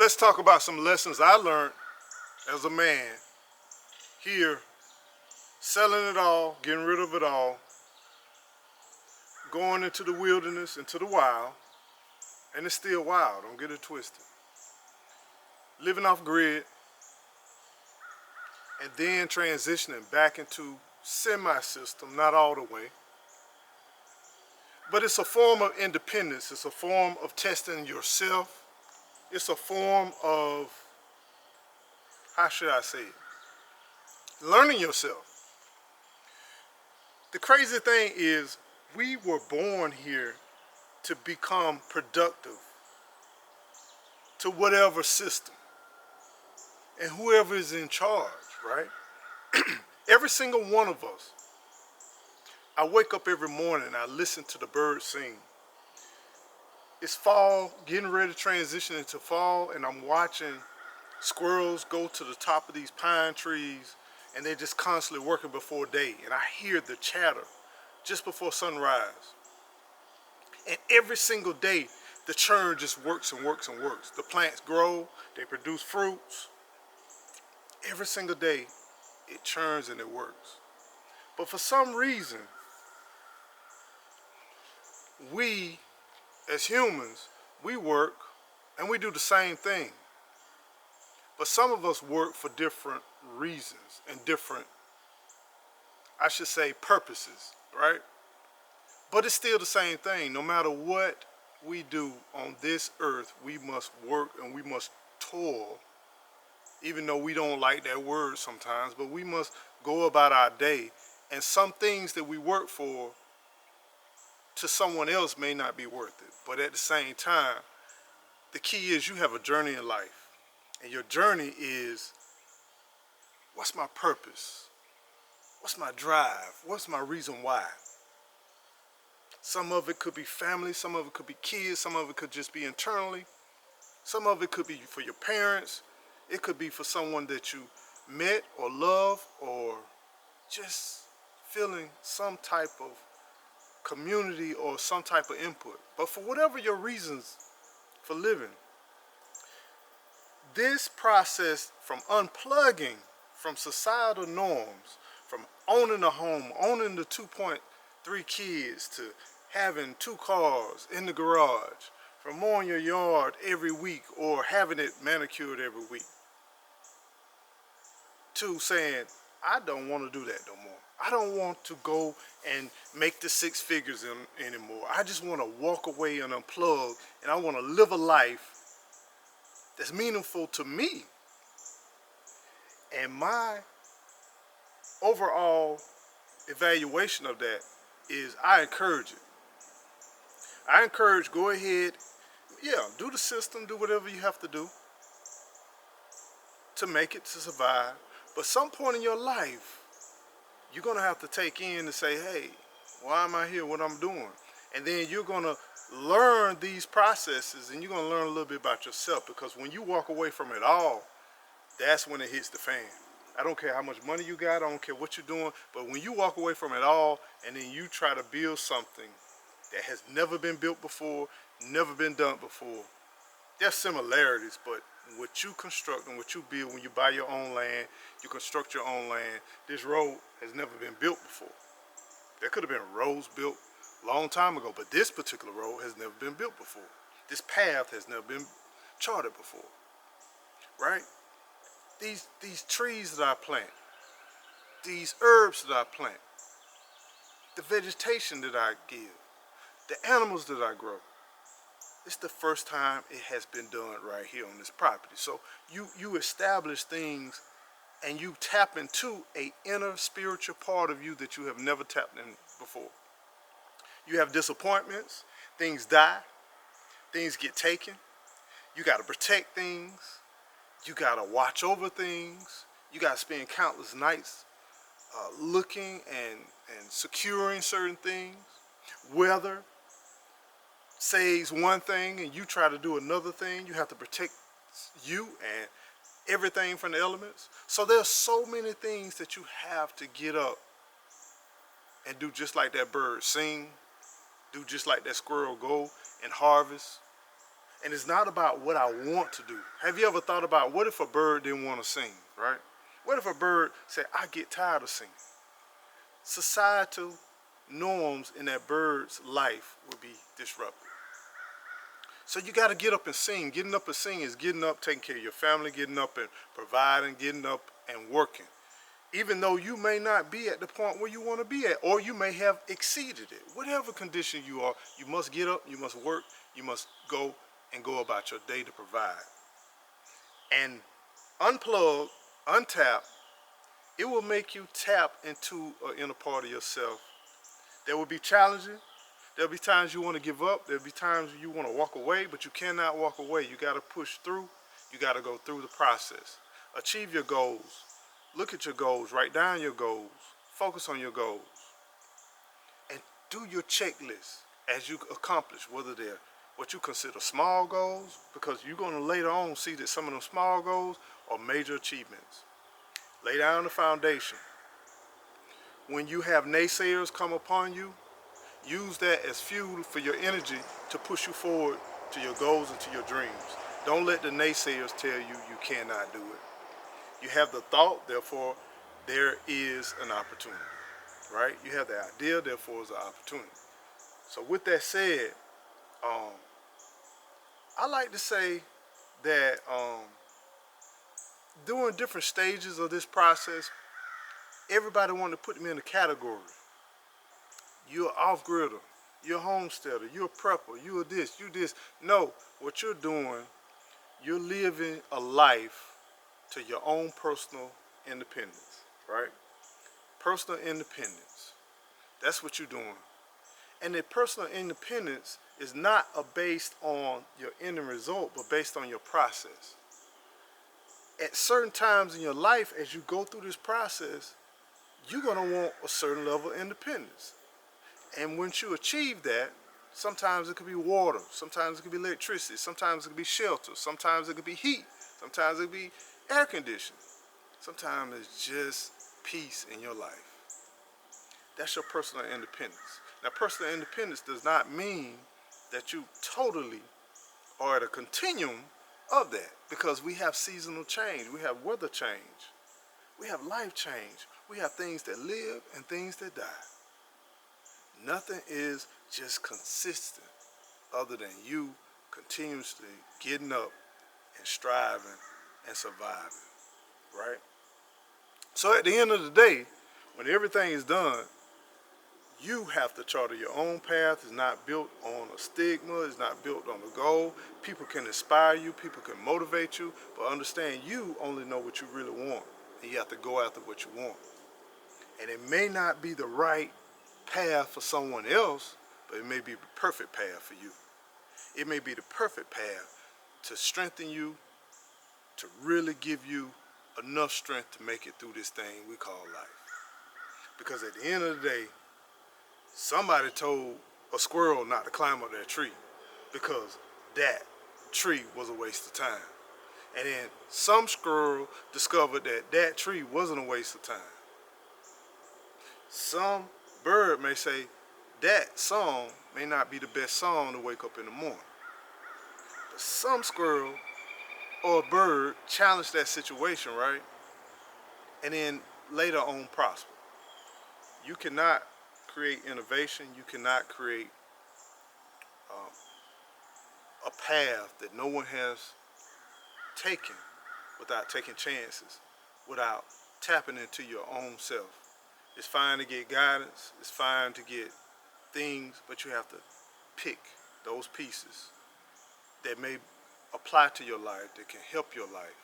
Let's talk about some lessons I learned as a man here, selling it all, getting rid of it all, going into the wilderness, into the wild, and it's still wild, don't get it twisted. Living off grid, and then transitioning back into semi-system, not all the way. But it's a form of independence. It's a form of testing yourself. It's a form of, how should I say it? Learning yourself. The crazy thing is, we were born here to become productive to whatever system and whoever is in charge, right? Every single one of us. I wake up every morning and I listen to the birds sing. It's fall, getting ready to transition into fall, and I'm watching squirrels go to the top of these pine trees, and they're just constantly working before day. And I hear the chatter just before sunrise. And every single day, the churn just works and works and works. The plants grow, they produce fruits. Every single day, it churns and it works. But for some reason, we, as humans, we work and we do the same thing. But some of us work for different reasons and different, I should say, purposes, right? But it's still the same thing. No matter what we do on this earth, we must work and we must toil, even though we don't like that word sometimes, but we must go about our day. And some things that we work for to someone else may not be worth it. But at the same time, the key is you have a journey in life. And your journey is, what's my purpose? What's my drive? What's my reason why? Some of it could be family, some of it could be kids, some of it could just be internally. Some of it could be for your parents. It could be for someone that you met or love, or just feeling some type of community or some type of input. But for whatever your reasons for living, this process from unplugging from societal norms, from owning a home, owning the 2.3 kids, to having 2 cars in the garage, from mowing your yard every week or having it manicured every week, to saying, I don't want to do that no more. I don't want to go and make the 6 figures anymore. I just want to walk away and unplug, and I want to live a life that's meaningful to me. And my overall evaluation of that is, I encourage it. I encourage, go ahead, yeah, do the system, do whatever you have to do to make it, to survive. But some point in your life, you're gonna have to take in and say, hey, why am I here, what I'm doing? And then you're gonna learn these processes, and you're gonna learn a little bit about yourself, because when you walk away from it all, that's when it hits the fan. I don't care how much money you got, I don't care what you're doing, but when you walk away from it all and then you try to build something that has never been built before, never been done before, there's similarities, but what you construct and what you build, when you buy your own land, you construct your own land, this road has never been built before. There could have been roads built a long time ago, but this particular road has never been built before. This path has never been charted before, right? These trees that I plant, these herbs that I plant, the vegetation that I give, the animals that I grow, it's the first time it has been done right here on this property. So you establish things and you tap into an inner spiritual part of you that you have never tapped in before. You have disappointments, things die, things get taken, you gotta protect things, you gotta watch over things, you gotta spend countless nights looking and securing certain things. Weather says one thing and you try to do another thing. You have to protect you and everything from the elements. So there's so many things that you have to get up and do, just like that bird sing, do just like that squirrel go and harvest, And it's not about what I want to do. Have you ever thought about what if a bird didn't want to sing, right? What if a bird said, I get tired of singing? Societal norms in that bird's life would be disrupted. So you got to get up and sing. Getting up and singing is getting up, taking care of your family, getting up and providing, getting up and working. Even though you may not be at the point where you want to be at, or you may have exceeded it. Whatever condition you are, you must get up, you must work, you must go and go about your day to provide. And unplug, untap, it will make you tap into an inner part of yourself that will be challenging. There'll be times you want to give up. There'll be times you want to walk away, but you cannot walk away. You got to push through. You got to go through the process. Achieve your goals. Look at your goals. Write down your goals. Focus on your goals. And do your checklist as you accomplish, whether they're what you consider small goals, because you're going to later on see that some of them small goals are major achievements. Lay down the foundation. When you have naysayers come upon you, use that as fuel for your energy to push you forward to your goals and to your dreams. Don't let the naysayers tell you you cannot do it. You have the thought, therefore there is an opportunity, right? You have the idea, therefore there's an opportunity. So with that said, I like to say that during different stages of this process, everybody wanted to put me in a category. You're an off-gridder, you're a homesteader, you're a prepper, you're this, you this. No, what you're doing, you're living a life to your own personal independence, right? Personal independence. That's what you're doing. And the personal independence is not based on your end result, but based on your process. At certain times in your life, as you go through this process, you're going to want a certain level of independence. And once you achieve that, sometimes it could be water, sometimes it could be electricity, sometimes it could be shelter, sometimes it could be heat, sometimes it could be air conditioning. Sometimes it's just peace in your life. That's your personal independence. Now, personal independence does not mean that you totally are at a continuum of that, because we have seasonal change, we have weather change, we have life change, we have things that live and things that die. Nothing is just consistent other than you continuously getting up and striving and surviving, right? So at the end of the day, when everything is done, you have to charter your own path. It's not built on a stigma. It's not built on a goal. People can inspire you. People can motivate you. But understand, you only know what you really want. And you have to go after what you want. And it may not be the right path for someone else, but it may be the perfect path for you. It may be the perfect path to strengthen you, to really give you enough strength to make it through this thing we call life. Because at the end of the day, somebody told a squirrel not to climb up that tree because that tree was a waste of time. And then some squirrel discovered that that tree wasn't a waste of time. Some bird may say that song may not be the best song to wake up in the morning. But some squirrel or bird challenged that situation, right? And then later on prosper. You cannot create innovation. You cannot create a path that no one has taken without taking chances, without tapping into your own self. It's fine to get guidance. It's fine to get things, but you have to pick those pieces that may apply to your life, that can help your life,